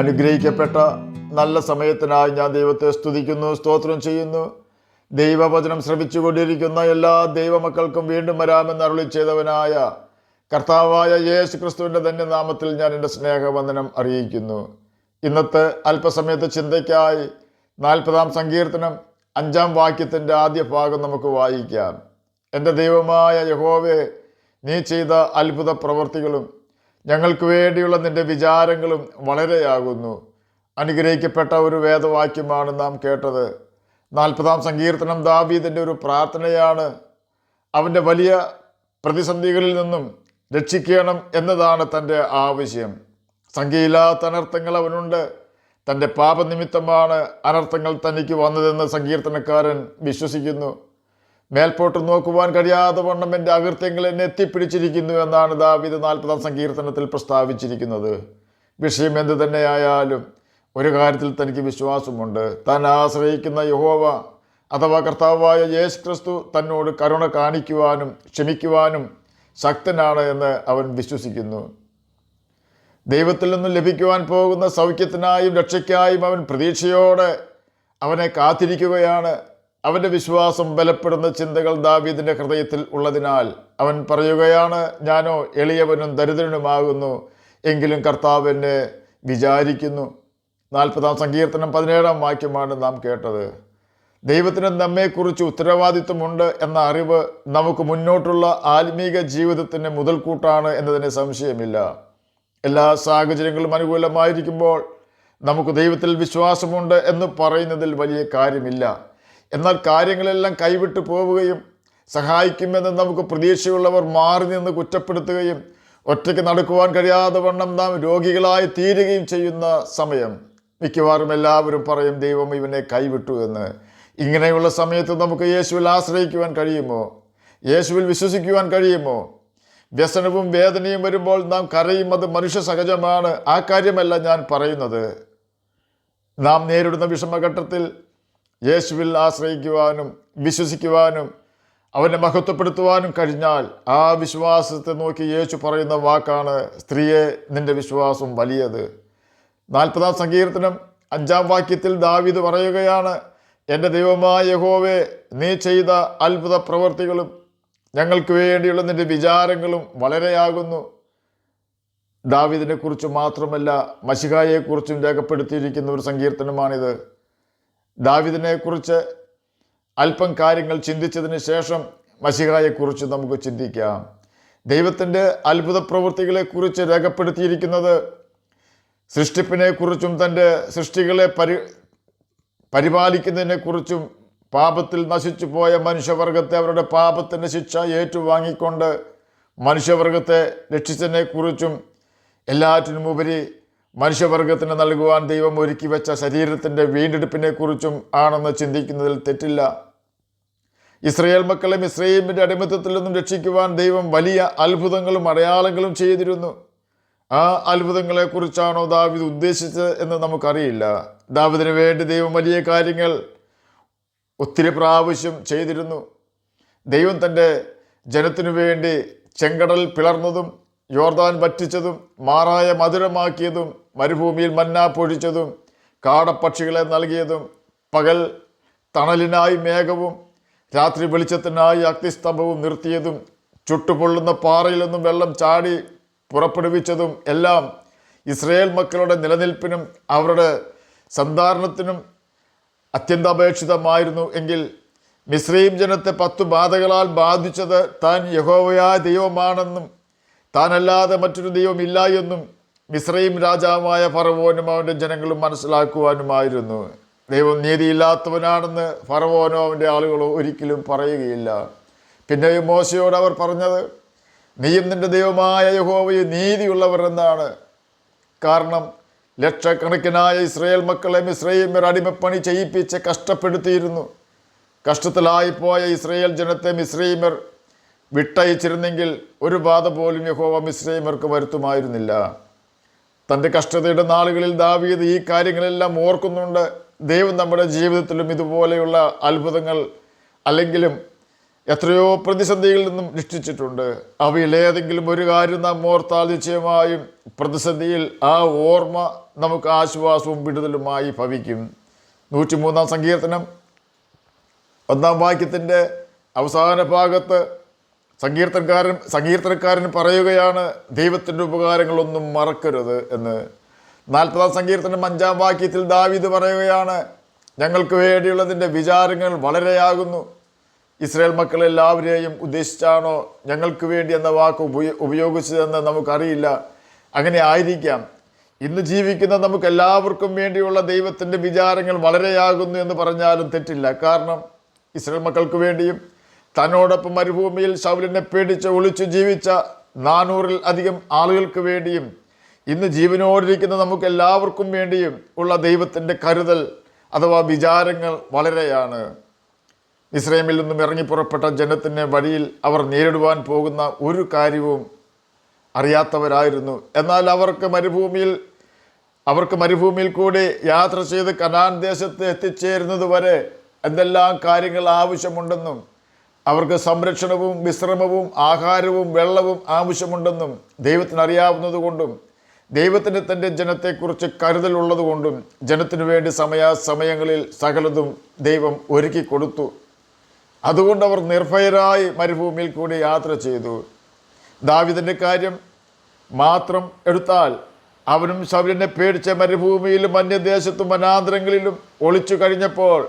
അനുഗ്രഹിക്കപ്പെട്ട നല്ല സമയത്തിനായി ഞാൻ ദൈവത്തെ സ്തുതിക്കുന്നു, സ്തോത്രം ചെയ്യുന്നു. ദൈവവചനം ശ്രവിച്ചുകൊണ്ടിരിക്കുന്ന എല്ലാ ദൈവമക്കൾക്കും വീണ്ടും വരാമെന്ന് അരുളി ചെയ്തവനായ കർത്താവായ യേശു ക്രിസ്തുവിൻ്റെ ധന്യനാമത്തിൽ ഞാൻ എൻ്റെ സ്നേഹവന്ദനം അറിയിക്കുന്നു. ഇന്നത്തെ അല്പസമയത്തെ ചിന്തയ്ക്കായി 40-ാം സങ്കീർത്തനം 5-ാം വാക്യത്തിൻ്റെ ആദ്യ ഭാഗം നമുക്ക് വായിക്കാം. എൻ്റെ ദൈവമായ യഹോവേ, നീ ചെയ്ത അത്ഭുത പ്രവൃത്തികളും ഞങ്ങൾക്ക് വേണ്ടിയുള്ള നിൻ്റെ വിചാരങ്ങളും വളരെയാകുന്നു. അനുഗ്രഹിക്കപ്പെട്ട ഒരു വേദവാക്യമാണ് നാം കേട്ടത്. 40-ാം സങ്കീർത്തനം ദാവീദിൻ്റെ ഒരു പ്രാർത്ഥനയാണ്. അവൻ്റെ വലിയ പ്രതിസന്ധികളിൽ നിന്നും രക്ഷിക്കണം എന്നതാണ് തൻ്റെ ആവശ്യം. സംഖ്യയില്ലാത്ത അനർത്ഥങ്ങൾ അവനുണ്ട്. തൻ്റെ പാപനിമിത്തമാണ് അനർത്ഥങ്ങൾ തനിക്ക് വന്നതെന്ന് സങ്കീർത്തനക്കാരൻ വിശ്വസിക്കുന്നു. മേൽപോട്ട് നോക്കുവാൻ കഴിയാതെ വണ്ണം എൻ്റെ അകൃത്യങ്ങൾ എന്നെ എത്തിപ്പിടിച്ചിരിക്കുന്നു എന്നാണ് ദാവീദ് 40-ാം സങ്കീർത്തനത്തിൽ പ്രസ്താവിച്ചിരിക്കുന്നത്. വിഷയം എന്ത് തന്നെയായാലും ഒരു കാര്യത്തിൽ തനിക്ക് വിശ്വാസമുണ്ട്. താൻ ആശ്രയിക്കുന്ന യഹോവ അഥവാ കർത്താവായ യേശു ക്രിസ്തു തന്നോട് കരുണ കാണിക്കുവാനും ക്ഷമിക്കുവാനും ശക്തനാണ് എന്ന് അവൻ വിശ്വസിക്കുന്നു. ദൈവത്തിൽ നിന്നും ലഭിക്കുവാൻ പോകുന്ന സൗഖ്യത്തിനായും രക്ഷയ്ക്കായും അവൻ പ്രതീക്ഷയോടെ അവനെ കാത്തിരിക്കുകയാണ്. അവൻ്റെ വിശ്വാസം ബലപ്പെടുന്ന ചിന്തകൾ ദാവീദിൻ്റെ ഹൃദയത്തിൽ ഉള്ളതിനാൽ അവൻ പറയുകയാണ്, ഞാനോ എളിയവനും ദരിദ്രനുമാകുന്നു, എങ്കിലും കർത്താവ് എന്നെ വിചാരിക്കുന്നു. 40-ാം സങ്കീർത്തനം 17-ാം വാക്യമാണ് നാം കേട്ടത്. ദൈവത്തിന് നമ്മെക്കുറിച്ച് ഉത്തരവാദിത്വമുണ്ട് എന്ന അറിവ് നമുക്ക് മുന്നോട്ടുള്ള ആത്മീക ജീവിതത്തിന് മുതൽക്കൂട്ടാണ് എന്നതിന് സംശയമില്ല. എല്ലാ സാഹചര്യങ്ങളും അനുകൂലമായിരിക്കുമ്പോൾ നമുക്ക് ദൈവത്തിൽ വിശ്വാസമുണ്ട് എന്ന് പറയുന്നതിൽ വലിയ കാര്യമില്ല. എന്നാൽ കാര്യങ്ങളെല്ലാം കൈവിട്ടു പോവുകയും സഹായിക്കുമെന്ന് നമുക്ക് പ്രതീക്ഷയുള്ളവർ മാറി നിന്ന് കുറ്റപ്പെടുത്തുകയും ഒറ്റയ്ക്ക് നടക്കുവാൻ കഴിയാതെ വണ്ണം നാം രോഗികളായി തീരുകയും ചെയ്യുന്ന സമയം മിക്കവാറും എല്ലാവരും പറയും, ദൈവം ഇവനെ കൈവിട്ടു എന്ന്. ഇങ്ങനെയുള്ള സമയത്ത് നമുക്ക് യേശുവിൽ ആശ്രയിക്കുവാൻ കഴിയുമോ? യേശുവിൽ വിശ്വസിക്കുവാൻ കഴിയുമോ? വ്യസനവും വേദനയും വരുമ്പോൾ നാം കരയും, അത് മനുഷ്യ സഹജമാണ്. ആ കാര്യമല്ല ഞാൻ പറയുന്നത്. നാം നേരിടുന്ന വിഷമഘട്ടത്തിൽ യേശുവിൽ ആശ്രയിക്കുവാനും വിശ്വസിക്കുവാനും അവനെ മഹത്വപ്പെടുത്തുവാനും കഴിഞ്ഞാൽ ആ വിശ്വാസത്തെ നോക്കി യേശു പറയുന്ന വാക്കാണ്, സ്ത്രീയെ, നിന്റെ വിശ്വാസം വലിയത്. 40-ാം സങ്കീർത്തനം 5-ാം വാക്യത്തിൽ ദാവീദ് പറയുകയാണ്, എൻ്റെ ദൈവമായ യഹോവേ, നീ ചെയ്ത അത്ഭുത പ്രവൃത്തികളും ഞങ്ങൾക്ക് വേണ്ടിയുള്ള നിൻ്റെ വിചാരങ്ങളും വളരെയാകുന്നു. ദാവീദിനെ കുറിച്ച് മാത്രമല്ല, മശിഹായെക്കുറിച്ചും രേഖപ്പെടുത്തിയിരിക്കുന്ന ഒരു സങ്കീർത്തനമാണിത്. ദാവീദിനെക്കുറിച്ച് അല്പം കാര്യങ്ങൾ ചിന്തിച്ചതിന് ശേഷം മശിഹായെക്കുറിച്ച് നമുക്ക് ചിന്തിക്കാം. ദൈവത്തിൻ്റെ അത്ഭുത പ്രവൃത്തികളെക്കുറിച്ച് രേഖപ്പെടുത്തിയിരിക്കുന്നത് സൃഷ്ടിപ്പിനെക്കുറിച്ചും തൻ്റെ സൃഷ്ടികളെ പരിപാലിക്കുന്നതിനെക്കുറിച്ചും പാപത്തിൽ നശിച്ചു പോയ മനുഷ്യവർഗത്തെ അവരുടെ പാപത്തിൻ്റെ ശിക്ഷ ഏറ്റുവാങ്ങിക്കൊണ്ട് മനുഷ്യവർഗത്തെ രക്ഷിച്ചതിനെക്കുറിച്ചും എല്ലാറ്റിനുമുപരി മനുഷ്യവർഗത്തിന് നൽകുവാൻ ദൈവം ഒരുക്കി വെച്ച ശരീരത്തിൻ്റെ വീണ്ടെടുപ്പിനെക്കുറിച്ചും ആണെന്ന് ചിന്തിക്കുന്നതിൽ തെറ്റില്ല. ഇസ്രയേൽ മക്കളെ മിസ്രയീമിൻ്റെ അടിമത്തത്തിൽ നിന്നും രക്ഷിക്കുവാൻ ദൈവം വലിയ അത്ഭുതങ്ങളും അടയാളങ്ങളും ചെയ്തിരുന്നു. ആ അത്ഭുതങ്ങളെക്കുറിച്ചാണോ ദാവീദ് ഉദ്ദേശിച്ചത് എന്ന് നമുക്കറിയില്ല. ദാവീദിന് വേണ്ടി ദൈവം വലിയ കാര്യങ്ങൾ ഒത്തിരി പ്രാവശ്യം ചെയ്തിരുന്നു. ദൈവം തൻ്റെ ജനത്തിനു വേണ്ടി ചെങ്കടൽ പിളർന്നതും യോർദാൻ വറ്റിച്ചതും മാറായ മധുരമാക്കിയതും മരുഭൂമിയിൽ മന്ന പൊഴിച്ചതും കാടപ്പക്ഷികളെ നൽകിയതും പകൽ തണലിനായി മേഘവും രാത്രി വെളിച്ചത്തിനായി അഗ്നിസ്തംഭവും നിർത്തിയതും ചുട്ടുപൊള്ളുന്ന പാറയിൽ നിന്നും വെള്ളം ചാടി പുറപ്പെടുവിച്ചതും എല്ലാം ഇസ്രയേൽ മക്കളുടെ നിലനിൽപ്പിനും അവരുടെ സന്ധാരണത്തിനും അത്യന്താപേക്ഷിതമായിരുന്നു. എങ്കിൽ മിസ്രയീം ജനത്തെ 10 ബാധകളാൽ ബാധിച്ചത് താൻ യഹോവയായ ദൈവമാണെന്നും താനല്ലാതെ മറ്റൊരു ദൈവമില്ല എന്നും മിസ്രയീം രാജാവായ ഫറവോനും അവൻ്റെ ജനങ്ങളും മനസ്സിലാക്കുവാനുമായിരുന്നു. ദൈവം നീതിയില്ലാത്തവനാണെന്ന് ഫറവോനോ അവൻ്റെ ആളുകളോ ഒരിക്കലും പറയുകയില്ല. പിന്നെയും മോശയോട് അവർ പറഞ്ഞത്, നീയും നിൻ്റെ ദൈവമായ യഹോവയും നീതിയുള്ളവർ എന്നാണ്. കാരണം ലക്ഷക്കണക്കിനായ ഇസ്രയേൽ മക്കളെ മിസ്രയീമ്യർ അടിമപ്പണി ചെയ്യിപ്പിച്ച് കഷ്ടപ്പെടുത്തിയിരുന്നു. കഷ്ടത്തിലായിപ്പോയ ഇസ്രയേൽ ജനത്തെ മിസ്രയീമ്യർ വിട്ടയച്ചിരുന്നെങ്കിൽ ഒരു ബാധ പോലും യഹോവ മിസ്രയീമ്യർക്ക് വരുത്തുമായിരുന്നില്ല. തൻ്റെ കഷ്ടതയുടെ നാളുകളിൽ ദാവീദ് ഈ കാര്യങ്ങളെല്ലാം ഓർക്കുന്നുണ്ട്. ദൈവം നമ്മുടെ ജീവിതത്തിലും ഇതുപോലെയുള്ള അത്ഭുതങ്ങൾ അല്ലെങ്കിലും എത്രയോ പ്രതിസന്ധികളിൽ നിന്നും രക്ഷിച്ചിട്ടുണ്ട്. അവയിൽ ഏതെങ്കിലും ഒരു കാര്യം നാം ഓർത്താൽ നിശ്ചയമായും പ്രതിസന്ധിയിൽ ആ ഓർമ്മ നമുക്ക് ആശ്വാസവും വിടുതലുമായി ഭവിക്കും. 103 സങ്കീർത്തനം 1 വാക്യത്തിൻ്റെ അവസാന ഭാഗത്ത് സങ്കീർത്തനക്കാരൻ പറയുകയാണ്, ദൈവത്തിൻ്റെ ഉപകാരങ്ങളൊന്നും മറക്കരുത് എന്ന്. 40 സങ്കീർത്തനം 5 വാക്യത്തിൽ ദാവീദ് പറയുകയാണ്, ഞങ്ങൾക്ക് വേണ്ടിയുള്ളതിൻ്റെ വിചാരങ്ങൾ വളരെയാകുന്നു. ഇസ്രായേൽ മക്കളെല്ലാവരെയും ഉദ്ദേശിച്ചാണോ ഞങ്ങൾക്ക് വേണ്ടി എന്ന വാക്ക് ഉപയോഗിച്ചതെന്ന് നമുക്കറിയില്ല. അങ്ങനെ ആയിരിക്കാം. ഇന്ന് ജീവിക്കുന്ന നമുക്ക് എല്ലാവർക്കും വേണ്ടിയുള്ള ദൈവത്തിൻ്റെ വിചാരങ്ങൾ വളരെയാകുന്നു എന്ന് പറഞ്ഞാലും തെറ്റില്ല. കാരണം ഇസ്രായേൽ മക്കൾക്ക് വേണ്ടിയും തന്നോടൊപ്പം മരുഭൂമിയിൽ ശൗലിനെ പേടിച്ച് ഒളിച്ചു ജീവിച്ച 400-ൽ അധികം ആളുകൾക്ക് വേണ്ടിയും ഇന്ന് ജീവനോടിരിക്കുന്ന നമുക്ക് എല്ലാവർക്കും വേണ്ടിയും ഉള്ള ദൈവത്തിൻ്റെ കരുതൽ അഥവാ വിചാരങ്ങൾ വളരെയാണ്. മിസ്രൈമിൽ നിന്നും ഇറങ്ങി പുറപ്പെട്ട ജനത്തിൻ്റെ വഴിയിൽ അവർ നേരിടുവാൻ പോകുന്ന ഒരു കാര്യവും അറിയാത്തവരായിരുന്നു. എന്നാൽ അവർക്ക് മരുഭൂമിയിൽ കൂടി യാത്ര ചെയ്ത് കനാൻ ദേശത്ത് എത്തിച്ചേരുന്നത് വരെ എന്തെല്ലാം കാര്യങ്ങൾ ആവശ്യമുണ്ടെന്നും അവർക്ക് സംരക്ഷണവും വിശ്രമവും ആഹാരവും വെള്ളവും ആവശ്യമുണ്ടെന്നും ദൈവത്തിന് അറിയാവുന്നത് കൊണ്ടും ദൈവത്തിന് തൻ്റെ ജനത്തെക്കുറിച്ച് കരുതലുള്ളത് കൊണ്ടും ജനത്തിനു വേണ്ടി സമയങ്ങളിൽ സകലതും ദൈവം ഒരുക്കി കൊടുത്തു. അതുകൊണ്ട് അവർ നിർഭയരായി മരുഭൂമിയിൽ കൂടി യാത്ര ചെയ്തു. ദാവീദിൻ്റെ കാര്യം മാത്രം എടുത്താൽ അവനും ശൗലിനെ പേടിച്ച മരുഭൂമിയിലും അന്യദേശത്തും വനാന്തരങ്ങളിലും ഒളിച്ചു കഴിഞ്ഞപ്പോൾ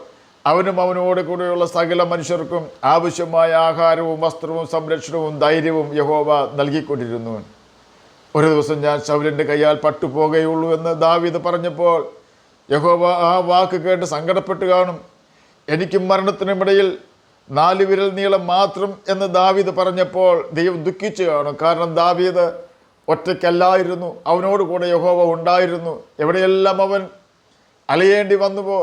അവനും അവനോട് കൂടെയുള്ള സകല മനുഷ്യർക്കും ആവശ്യമായ ആഹാരവും വസ്ത്രവും സംരക്ഷണവും ധൈര്യവും യഹോവ നൽകിക്കൊണ്ടിരുന്നു. ഒരു ദിവസം ഞാൻ ശൗലിൻ്റെ കയ്യാൽ പട്ടുപോകുകയുള്ളൂ എന്ന് ദാവീദ് പറഞ്ഞപ്പോൾ യഹോവ ആ വാക്ക് കേട്ട് സങ്കടപ്പെട്ട് കാണും. എനിക്കും മരണത്തിനുമിടയിൽ 4 വിരൽ നീളം മാത്രം എന്ന് ദാവീദ് പറഞ്ഞപ്പോൾ ദൈവം ദുഃഖിച്ചു കാണും. കാരണം ദാവീദ് ഒറ്റയ്ക്കല്ലായിരുന്നു, അവനോട് കൂടെ യഹോവ ഉണ്ടായിരുന്നു. എവിടെയെല്ലാം അവൻ അലയേണ്ടി വന്നുവോ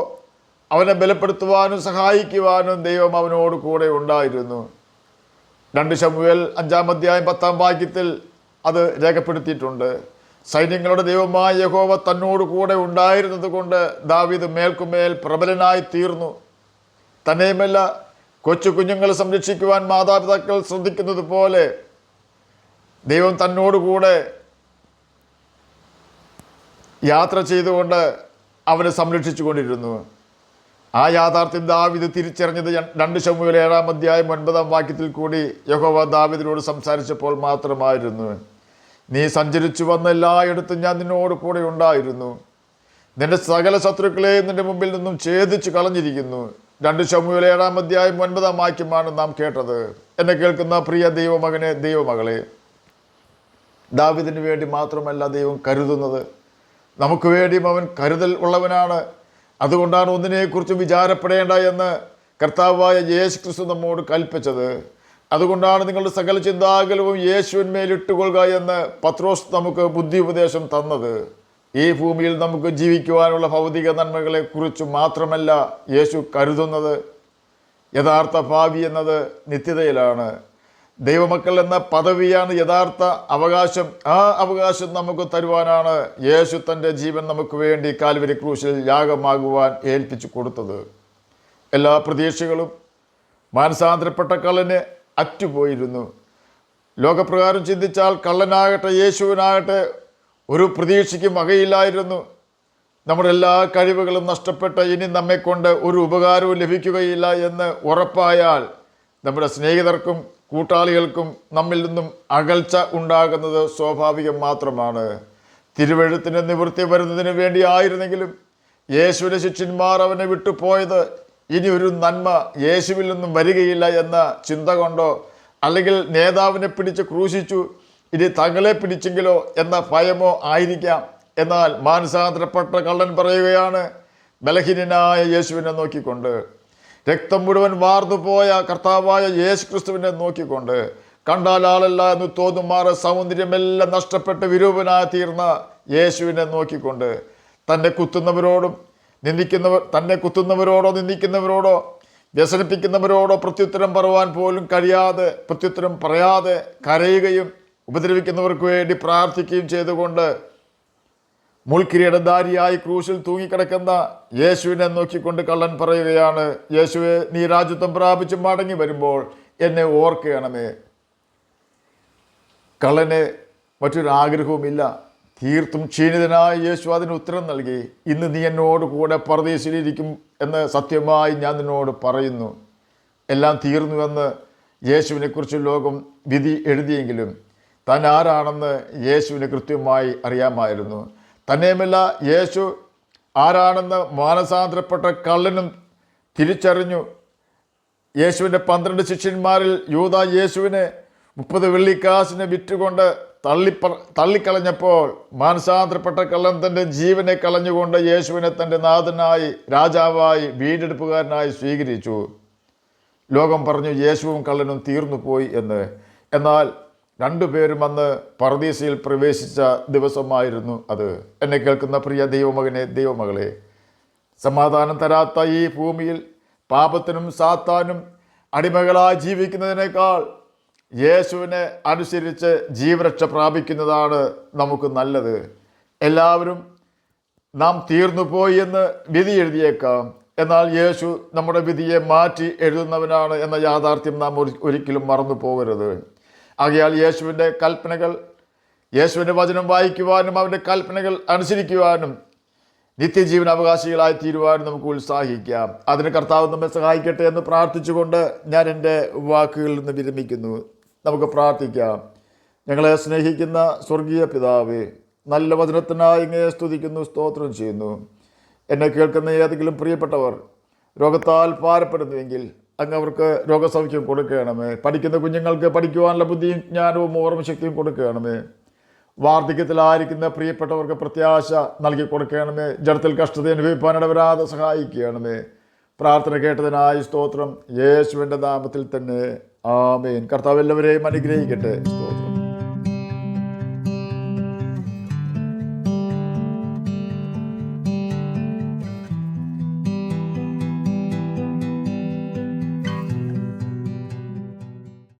അവനെ ബലപ്പെടുത്തുവാനും സഹായിക്കുവാനും ദൈവം അവനോട് കൂടെ ഉണ്ടായിരുന്നു. 2 ശമൂവേൽ 5 അധ്യായം 10 വാക്യത്തിൽ അത് രേഖപ്പെടുത്തിയിട്ടുണ്ട്. സൈന്യങ്ങളുടെ ദൈവമായ യഹോവ തന്നോട് കൂടെ ഉണ്ടായിരുന്നത് കൊണ്ട് ദാവീദ് മേൽക്കുമേൽ പ്രബലനായി തീർന്നു. തന്നെയുമല്ല, കൊച്ചു കുഞ്ഞുങ്ങളെ സംരക്ഷിക്കുവാൻ മാതാപിതാക്കൾ ശ്രദ്ധിക്കുന്നത് പോലെ ദൈവം തന്നോടുകൂടെ യാത്ര ചെയ്തുകൊണ്ട് അവനെ സംരക്ഷിച്ചു കൊണ്ടിരുന്നു. ആ യാഥാർത്ഥ്യം ദാവീദ് തിരിച്ചറിഞ്ഞത് 2 ശമൂവേൽ 7 അധ്യായം 9 വാക്യത്തിൽ കൂടി യഹോവ ദാവീദിനോട് സംസാരിച്ചപ്പോൾ മാത്രമായിരുന്നു. നീ സഞ്ചരിച്ചു വന്ന എല്ലായിടത്തും ഞാൻ നിന്നോട് കൂടെ ഉണ്ടായിരുന്നു. നിന്റെ സകല ശത്രുക്കളെയും നിന്റെ മുമ്പിൽ നിന്നും ഛേദിച്ചു കളഞ്ഞിരിക്കുന്നു. 2 ശമൂവേൽ 7 അധ്യായം 9 വാക്യമാണ് നാം കേട്ടത്. എന്നെ കേൾക്കുന്ന പ്രിയ ദൈവമകനെ, ദൈവമകളെ, ദാവീദിന് വേണ്ടി മാത്രമല്ല ദൈവം കരുതുന്നത്, നമുക്ക് വേണ്ടിയും അവൻ കരുതൽ ഉള്ളവനാണ്. അതുകൊണ്ടാണ് ഒന്നിനെക്കുറിച്ചും വിചാരപ്പെടേണ്ട എന്ന് കർത്താവായ യേശു ക്രിസ്തു നമ്മോട് കൽപ്പിച്ചത്. അതുകൊണ്ടാണ് നിങ്ങളുടെ സകല ചിന്താകുലവും യേശുവിന്മേൽ ഇട്ടുകൊള്ളുക എന്ന് പത്രോസ് നമുക്ക് ബുദ്ധി ഉപദേശം തന്നത്. ഈ ഭൂമിയിൽ നമുക്ക് ജീവിക്കുവാനുള്ള ഭൗതിക നന്മകളെക്കുറിച്ച് മാത്രമല്ല യേശു കരുതുന്നത്. യഥാർത്ഥ ഭാവി എന്നത് നിത്യതയിലാണ്. ദൈവമക്കൾ എന്ന പദവിയാണ് യഥാർത്ഥ അവകാശം. ആ അവകാശം നമുക്ക് തരുവാനാണ് യേശു തൻ്റെ ജീവൻ നമുക്ക് വേണ്ടി കാൽവരി ക്രൂശിൽ യാഗമാകുവാൻ ഏൽപ്പിച്ചു കൊടുത്തത്. എല്ലാ പ്രതീക്ഷകളും മാനസാന്തരപ്പെട്ട കള്ളന് അറ്റുപോയിരുന്നു. ലോകപ്രകാരം ചിന്തിച്ചാൽ കള്ളനാകട്ടെ യേശുവിനാകട്ടെ ഒരു പ്രതീക്ഷയ്ക്കും വകയില്ലായിരുന്നു. നമ്മുടെ എല്ലാ കഴിവുകളും നഷ്ടപ്പെട്ട് ഇനി നമ്മെക്കൊണ്ട് ഒരു ഉപകാരവും ലഭിക്കുകയില്ല എന്ന് ഉറപ്പായാൽ നമ്മുടെ സ്നേഹിതർക്കും കൂട്ടാളികൾക്കും നമ്മിൽ നിന്നും അകൽച്ച ഉണ്ടാകുന്നത് സ്വാഭാവികം മാത്രമാണ്. തിരുവെഴുത്തിന് നിവൃത്തി വരുന്നതിന് വേണ്ടി ആയിരുന്നെങ്കിലും യേശുവിൻ്റെ ശിഷ്യന്മാർ അവനെ വിട്ടുപോയത് ഇനി ഒരു നന്മ യേശുവിൽ നിന്നും വരികയില്ല എന്ന ചിന്ത കൊണ്ടോ അല്ലെങ്കിൽ നേതാവിനെ പിടിച്ച് ക്രൂശിച്ചു ഇനി തങ്ങളെ പിടിച്ചെങ്കിലോ എന്ന ഭയമോ ആയിരിക്കാം. എന്നാൽ മാനസാന്തരപ്പെട്ട കള്ളൻ പറയുകയാണ്, ബലഹീനനായ യേശുവിനെ നോക്കിക്കൊണ്ട്, രക്തം മുഴുവൻ വാർന്നുപോയ കർത്താവായ യേശു ക്രിസ്തുവിനെ നോക്കിക്കൊണ്ട്, കണ്ടാൽ ആളല്ല എന്ന് തോന്നുമാറ് സൗന്ദര്യമെല്ലാം നഷ്ടപ്പെട്ട് വിരൂപനായി തീർന്ന യേശുവിനെ നോക്കിക്കൊണ്ട് തന്നെ കുത്തുന്നവരോടോ നിന്ദിക്കുന്നവരോടോ വ്യസനിപ്പിക്കുന്നവരോടോ പ്രത്യുത്തരം പറയുവാൻ പോലും കഴിയാതെ പ്രത്യുത്തരം പറയാതെ കരയുകയും ഉപദ്രവിക്കുന്നവർക്ക് വേണ്ടി പ്രാർത്ഥിക്കുകയും ചെയ്തുകൊണ്ട് മുൾക്കിരീടധാരിയായി ക്രൂശിൽ തൂങ്ങിക്കിടക്കുന്ന യേശുവിനെ നോക്കിക്കൊണ്ട് കള്ളൻ പറയുകയാണ്, യേശുവെ, നീ രാജ്യത്വം പ്രാപിച്ച് മടങ്ങി വരുമ്പോൾ എന്നെ ഓർക്കണമേ. കള്ളന് മറ്റൊരു ആഗ്രഹവുമില്ല. തീർത്തും ക്ഷീണിതനായ യേശു അതിന് ഉത്തരം നൽകി, ഇന്ന് നീ എന്നോട് കൂടെ പറുദീസയിലിരിക്കും എന്ന് സത്യമായി ഞാൻ നിന്നോട് പറയുന്നു. എല്ലാം തീർന്നുവെന്ന് യേശുവിനെക്കുറിച്ച് ലോകം വിധി എഴുതിയെങ്കിലും താൻ ആരാണെന്ന് യേശുവിന് കൃത്യമായി അറിയാമായിരുന്നു. തന്നെയുമല്ല, യേശു ആരാണെന്ന് മാനസാന്തരപ്പെട്ട കള്ളനും തിരിച്ചറിഞ്ഞു. യേശുവിൻ്റെ 12 ശിഷ്യന്മാരിൽ യൂദാ യേശുവിനെ 30 വെള്ളിക്കാശിന് വിറ്റുകൊണ്ട് തള്ളിക്കളഞ്ഞപ്പോൾ മാനസാന്തരപ്പെട്ട കള്ളൻ തൻ്റെ ജീവനെ കളഞ്ഞുകൊണ്ട് യേശുവിനെ തൻ്റെ നാഥനായി, രാജാവായി, വീണ്ടെടുപ്പുകാരനായി സ്വീകരിച്ചു. ലോകം പറഞ്ഞു യേശുവും കള്ളനും തീർന്നു പോയി എന്ന്. എന്നാൽ രണ്ടുപേരും അന്ന് പറുദീസയിൽ പ്രവേശിച്ച ദിവസമായിരുന്നു അത്. എന്നെ കേൾക്കുന്ന പ്രിയ ദൈവമകനെ, ദൈവമകളെ, സമാധാനം തരാത്ത ഈ ഭൂമിയിൽ പാപത്തിനും സാത്താനും അടിമകളായി ജീവിക്കുന്നതിനേക്കാൾ യേശുവിനെ അനുസരിച്ച് ജീവരക്ഷ പ്രാപിക്കുന്നതാണ് നമുക്ക് നല്ലത്. എല്ലാവരും നാം തീർന്നു പോയി എന്ന് വിധി എഴുതിയേക്കാം, എന്നാൽ യേശു നമ്മുടെ വിധിയെ മാറ്റി എഴുതുന്നവനാണ് എന്ന യാഥാർത്ഥ്യം നാം ഒരിക്കലും മറന്നു പോകരുത്. ആകയാൽ യേശുവിൻ്റെ കൽപ്പനകൾ, യേശുവിൻ്റെ വചനം വായിക്കുവാനും അവൻ്റെ കൽപ്പനകൾ അനുസരിക്കുവാനും നിത്യജീവൻ അവകാശികളായി തീരുവാനും നമുക്ക് ഉത്സാഹിക്കാം. അതിന് കർത്താവ് നമ്മെ സഹായിക്കട്ടെ എന്ന് പ്രാർത്ഥിച്ചുകൊണ്ട് ഞാൻ എൻ്റെ വാക്കുകളിൽ നിന്ന് വിരമിക്കുന്നു. നമുക്ക് പ്രാർത്ഥിക്കാം. ഞങ്ങളെ സ്നേഹിക്കുന്ന സ്വർഗീയ പിതാവേ, നല്ല വചനത്തിനായി ഇങ്ങനെ സ്തുതിക്കുന്നു, സ്തോത്രം ചെയ്യുന്നു. എന്നെ കേൾക്കുന്ന ഏതെങ്കിലും പ്രിയപ്പെട്ടവർ രോഗത്താൽ ഭാരപ്പെടുന്നുവെങ്കിൽ അങ്ങ് അവർക്ക് രോഗസൗഖ്യം കൊടുക്കണമേ. പഠിക്കുന്ന കുഞ്ഞുങ്ങൾക്ക് പഠിക്കുവാനുള്ള ബുദ്ധിയും ജ്ഞാനവും ഓർമ്മശക്തിയും കൊടുക്കണമേ. വാർദ്ധക്യത്തിലായിരിക്കുന്ന പ്രിയപ്പെട്ടവർക്ക് പ്രത്യാശ നൽകി കൊടുക്കണമേ. ജഡത്തിൽ കഷ്ടത അനുഭവിപ്പാനിടവരാതെ സഹായിക്കണമേ. പ്രാർത്ഥന കേട്ടതിനായി സ്തോത്രം, യേശുവിൻ്റെ നാമത്തിൽ തന്നെ ആമേൻ. കർത്താവ് എല്ലാവരെയും അനുഗ്രഹിക്കട്ടെ. സ്തോത്രം.